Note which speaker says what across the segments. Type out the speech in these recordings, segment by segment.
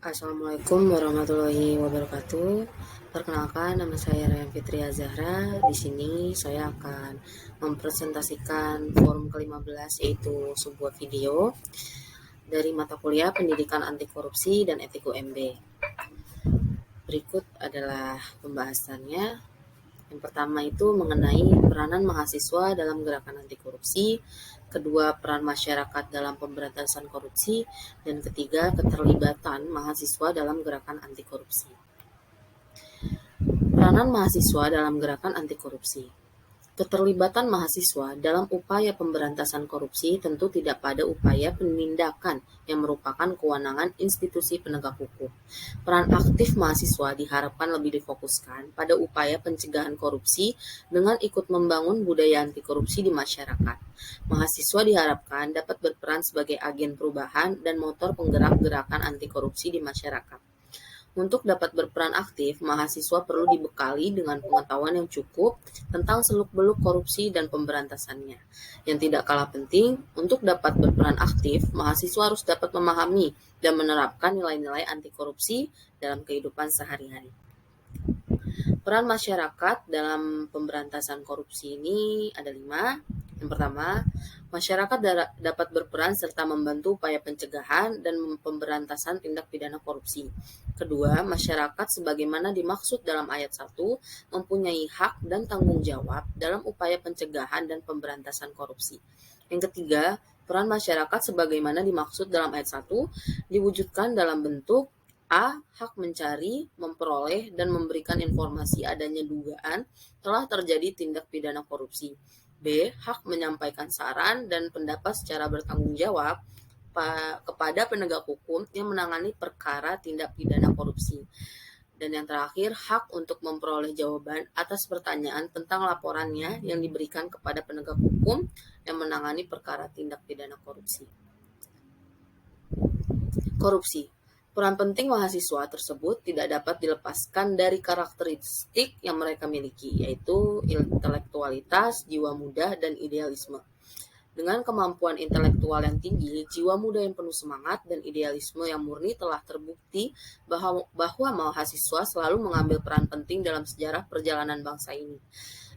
Speaker 1: Assalamualaikum warahmatullahi wabarakatuh. Perkenalkan, nama saya Ryan Fitria Zahra. Di sini saya akan mempresentasikan forum ke-15, yaitu sebuah video dari mata kuliah Pendidikan Anti Korupsi dan Etik UMB. Berikut adalah pembahasannya. Yang pertama itu mengenai peranan mahasiswa dalam gerakan anti korupsi, kedua peran masyarakat dalam pemberantasan korupsi, dan ketiga keterlibatan mahasiswa dalam gerakan anti korupsi. Peranan mahasiswa dalam gerakan anti korupsi. Keterlibatan mahasiswa dalam upaya pemberantasan korupsi tentu tidak pada upaya penindakan yang merupakan kewenangan institusi penegak hukum. Peran aktif mahasiswa diharapkan lebih difokuskan pada upaya pencegahan korupsi dengan ikut membangun budaya anti korupsi di masyarakat. Mahasiswa diharapkan dapat berperan sebagai agen perubahan dan motor penggerak gerakan anti korupsi di masyarakat. Untuk dapat berperan aktif, mahasiswa perlu dibekali dengan pengetahuan yang cukup tentang seluk-beluk korupsi dan pemberantasannya. Yang tidak kalah penting, untuk dapat berperan aktif, mahasiswa harus dapat memahami dan menerapkan nilai-nilai anti korupsi dalam kehidupan sehari-hari. Peran masyarakat dalam pemberantasan korupsi ini ada 5. Yang pertama, masyarakat dapat berperan serta membantu upaya pencegahan dan pemberantasan tindak pidana korupsi. Kedua, masyarakat sebagaimana dimaksud dalam ayat 1 mempunyai hak dan tanggung jawab dalam upaya pencegahan dan pemberantasan korupsi. Yang ketiga, peran masyarakat sebagaimana dimaksud dalam ayat 1 diwujudkan dalam bentuk A. Hak mencari, memperoleh, dan memberikan informasi adanya dugaan telah terjadi tindak pidana korupsi. B. Hak menyampaikan saran dan pendapat secara bertanggung jawab kepada penegak hukum yang menangani perkara tindak pidana korupsi. Dan yang terakhir, hak untuk memperoleh jawaban atas pertanyaan tentang laporannya yang diberikan kepada penegak hukum yang menangani perkara tindak pidana korupsi. Korupsi. Peran penting mahasiswa tersebut tidak dapat dilepaskan dari karakteristik yang mereka miliki, yaitu intelektualitas, jiwa muda, dan idealisme. Dengan kemampuan intelektual yang tinggi, jiwa muda yang penuh semangat, dan idealisme yang murni telah terbukti bahwa mahasiswa selalu mengambil peran penting dalam sejarah perjalanan bangsa ini.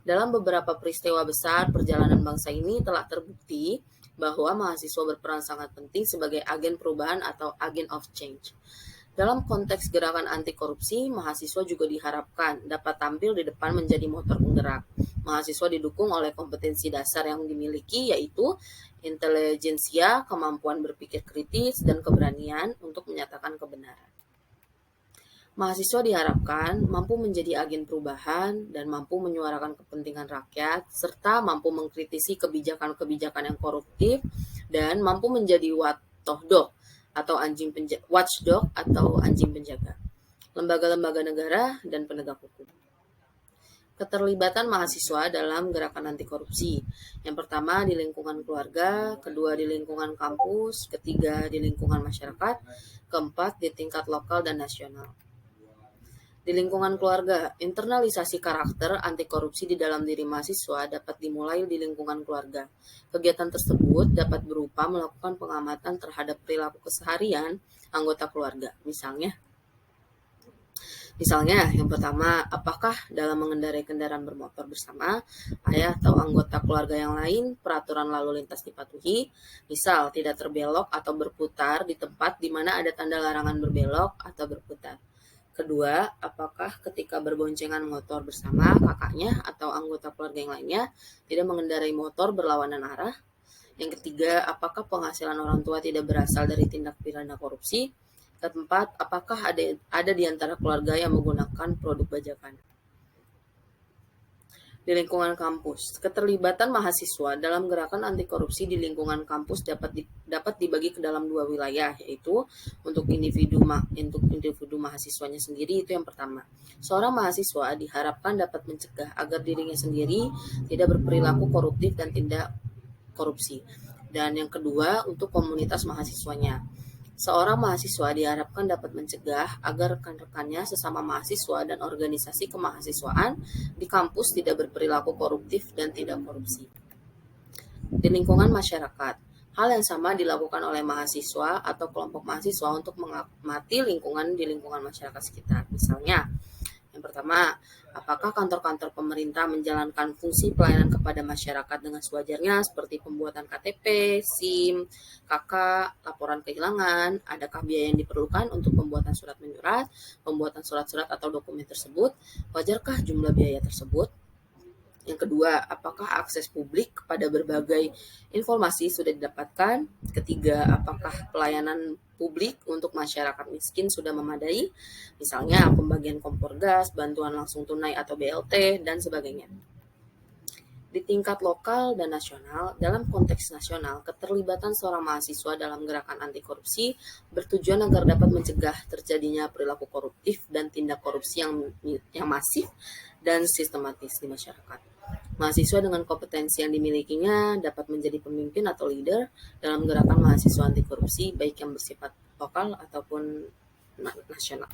Speaker 1: Dalam beberapa peristiwa besar perjalanan bangsa ini telah terbukti bahwa mahasiswa berperan sangat penting sebagai agen perubahan atau agent of change. Dalam konteks gerakan anti korupsi, mahasiswa juga diharapkan dapat tampil di depan menjadi motor penggerak. Mahasiswa didukung oleh kompetensi dasar yang dimiliki, yaitu intelijensia, kemampuan berpikir kritis, dan keberanian untuk menyatakan kebenaran. Mahasiswa diharapkan mampu menjadi agen perubahan dan mampu menyuarakan kepentingan rakyat, serta mampu mengkritisi kebijakan-kebijakan yang koruptif, dan mampu menjadi watchdog atau anjing penjaga, lembaga-lembaga negara, dan penegak hukum. Keterlibatan mahasiswa dalam gerakan anti korupsi. Yang pertama di lingkungan keluarga, kedua di lingkungan kampus, ketiga di lingkungan masyarakat, keempat di tingkat lokal dan nasional. Di lingkungan keluarga, internalisasi karakter anti korupsi di dalam diri mahasiswa dapat dimulai di lingkungan keluarga. Kegiatan tersebut dapat berupa melakukan pengamatan terhadap perilaku keseharian anggota keluarga. Misalnya, yang pertama, apakah dalam mengendarai kendaraan bermotor bersama ayah atau anggota keluarga yang lain peraturan lalu lintas dipatuhi, misal tidak terbelok atau berputar di tempat di mana ada tanda larangan berbelok atau berputar. Kedua, apakah ketika berboncengan motor bersama kakaknya atau anggota keluarga yang lainnya tidak mengendarai motor berlawanan arah? Yang ketiga, apakah penghasilan orang tua tidak berasal dari tindak pidana korupsi? Keempat, apakah ada di antara keluarga yang menggunakan produk bajakan? Di lingkungan kampus, keterlibatan mahasiswa dalam gerakan anti korupsi di lingkungan kampus dapat dibagi ke dalam 2 wilayah, yaitu untuk individu mahasiswanya sendiri. Itu yang pertama. Seorang mahasiswa diharapkan dapat mencegah agar dirinya sendiri tidak berperilaku koruptif dan tindak korupsi. Dan yang kedua, untuk komunitas mahasiswanya. Seorang mahasiswa diharapkan dapat mencegah agar rekan-rekannya sesama mahasiswa dan organisasi kemahasiswaan di kampus tidak berperilaku koruptif dan tidak korupsi. Di lingkungan masyarakat, Hal yang sama dilakukan oleh mahasiswa atau kelompok mahasiswa untuk mengamati lingkungan di lingkungan masyarakat sekitar. Misalnya, yang pertama, apakah kantor-kantor pemerintah menjalankan fungsi pelayanan kepada masyarakat dengan sewajarnya seperti pembuatan KTP, SIM, KK, laporan kehilangan, adakah biaya yang diperlukan untuk pembuatan surat menyurat, pembuatan surat-surat atau dokumen tersebut, wajarkah jumlah biaya tersebut? Yang kedua, apakah akses publik kepada berbagai informasi sudah didapatkan? Ketiga, apakah pelayanan publik untuk masyarakat miskin sudah memadai? Misalnya pembagian kompor gas, bantuan langsung tunai atau BLT, dan sebagainya. Di tingkat lokal dan nasional, dalam konteks nasional, keterlibatan seorang mahasiswa dalam gerakan anti korupsi bertujuan agar dapat mencegah terjadinya perilaku koruptif dan tindak korupsi yang masif dan sistematis di masyarakat. Mahasiswa dengan kompetensi yang dimilikinya dapat menjadi pemimpin atau leader dalam gerakan mahasiswa anti korupsi, baik yang bersifat lokal ataupun nasional.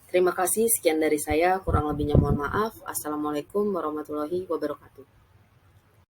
Speaker 1: Terima kasih, sekian dari saya. Kurang lebihnya mohon maaf. Assalamualaikum warahmatullahi wabarakatuh.